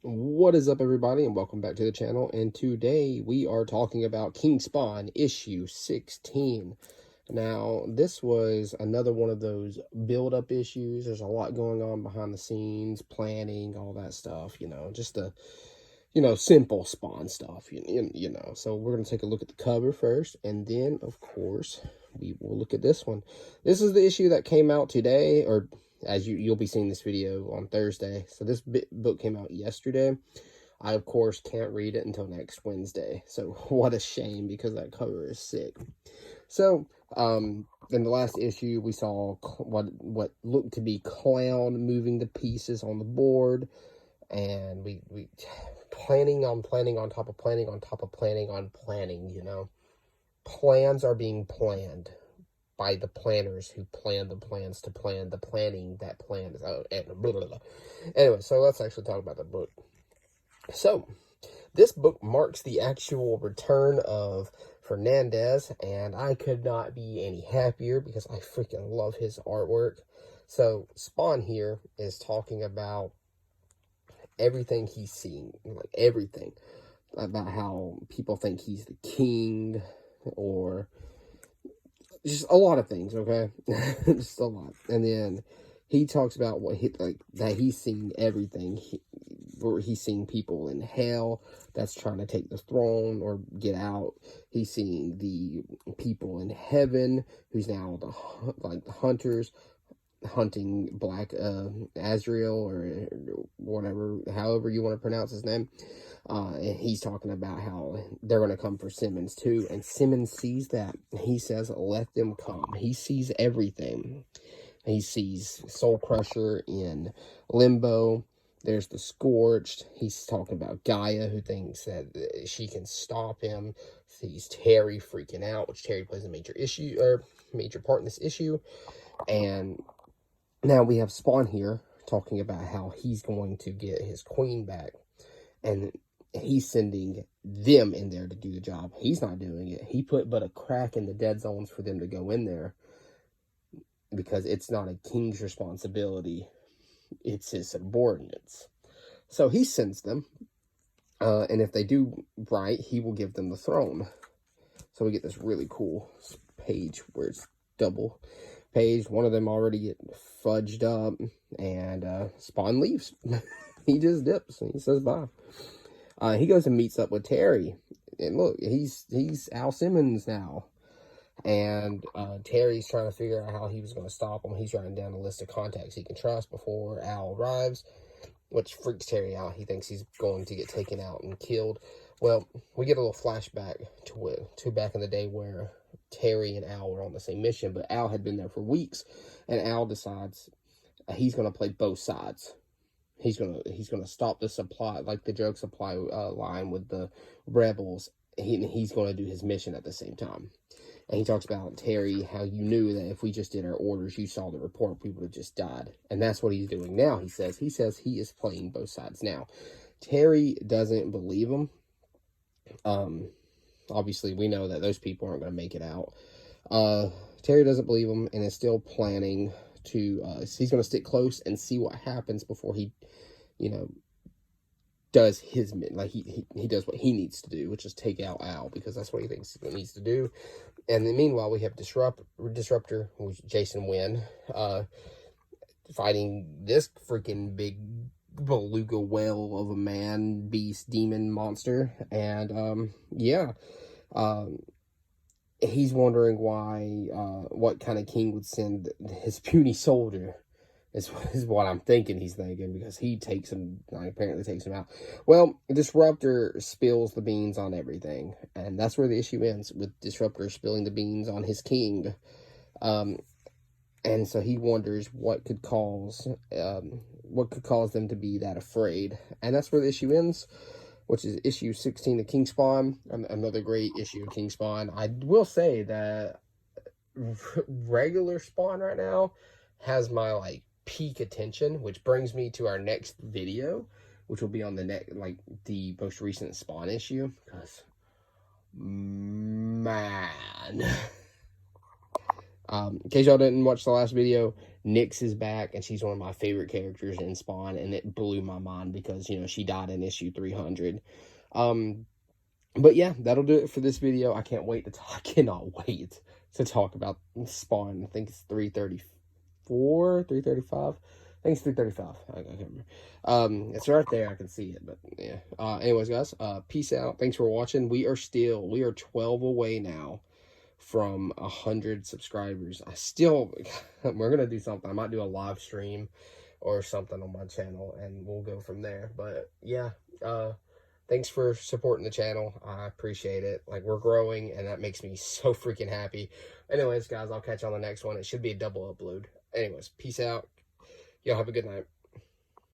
What is up, everybody, and welcome back to the channel. And today we are talking about King Spawn issue 16. Now, this was another one of those build-up issues. There's a lot going on behind the scenes, planning, all that stuff, just the, simple Spawn stuff, So we're going to take a look at the cover first, and then, of course, we will look at this one. This is the issue that came out today, or as you'll be seeing this video on Thursday. So this book came out yesterday. I, of course, can't read it until next Wednesday. So what a shame, because that cover is sick. So, in the last issue, we saw what looked to be Clown moving the pieces on the board. And we planning on top of planning on top of planning on planning, Plans are being planned by the planners who plan the plans to plan the planning that plans. Anyway, so let's actually talk about the book. So, this book marks the actual return of Fernandez, and I could not be any happier because I freaking love his artwork. So, Spawn here is talking about everything he's seen, like everything, about how people think he's the king, or just a lot of things, okay? Just a lot. And then he talks about that he's seen everything. He's seen people in hell that's trying to take the throne or get out. He's seeing the people in heaven, who's now the hunters hunting Black Azrael, or whatever, however you want to pronounce his name. And he's talking about how they're going to come for Simmons too, and Simmons sees that. He says, let them come. He sees everything. He sees Soul Crusher in Limbo. There's the Scorched. He's talking about Gaia, who thinks that she can stop him. Sees Terry freaking out, which Terry plays a major part in this issue. And now we have Spawn here talking about how he's going to get his queen back, and he's sending them in there to do the job. He's not doing it. He put but a crack in the dead zones for them to go in there, because it's not a king's responsibility. It's his subordinates. So he sends them, and if they do right, he will give them the throne. So we get this really cool page where it's double page. One of them already get fudged up, and Spawn leaves. He just dips and he says bye. He goes and meets up with Terry, and look, he's Al Simmons now. And Terry's trying to figure out how he was going to stop him. He's writing down a list of contacts he can trust before Al arrives, which freaks Terry out. He thinks he's going to get taken out and killed. Well, we get a little flashback to back in the day where Terry and Al were on the same mission, but Al had been there for weeks, and Al decides he's going to play both sides. He's gonna stop the supply, like the drug supply line with the rebels. He's going to do his mission at the same time. And he talks about, Terry, how you knew that if we just did our orders, you saw the report, we would have just died. And that's what he's doing now, he says. He says he is playing both sides now. Terry doesn't believe him. Obviously, we know that those people aren't going to make it out. Terry doesn't believe him and is still planning to, he's going to stick close and see what happens before he, does his, like, he does what he needs to do, which is take out Al, because that's what he thinks he needs to do. And then meanwhile, we have Disruptor, who's Jason Wynn, fighting this freaking big beluga whale of a man, beast, demon, monster. And, he's wondering why, what kind of king would send his puny soldier, is what I'm thinking he's thinking, because he takes him, apparently takes him out. Well, Disruptor spills the beans on everything, and that's where the issue ends, with Disruptor spilling the beans on his king. And so he wonders what could cause them to be that afraid, and that's where the issue ends, which is issue 16 of King Spawn. Another great issue of King Spawn. I will say that regular Spawn right now has my peak attention, which brings me to our next video, which will be on the most recent Spawn issue, because man, in case y'all didn't watch the last video, Nyx is back, and she's one of my favorite characters in Spawn, and it blew my mind because, you know, she died in issue 300. But yeah, that'll do it for this video. I can't wait to talk. I cannot wait to talk about Spawn. I think it's 334, 335. I think it's 335. I can't remember. It's right there. I can see it, but yeah. Anyways, guys, peace out. Thanks for watching. We are 12 away now from 100 subscribers. We're gonna do something. I might do a live stream or something on my channel, and we'll go from there. But yeah, thanks for supporting the channel. I appreciate it. Like, we're growing, and that makes me so freaking happy. Anyways, guys, I'll catch you on the next one. It should be a double upload. Anyways, peace out. Y'all have a good night.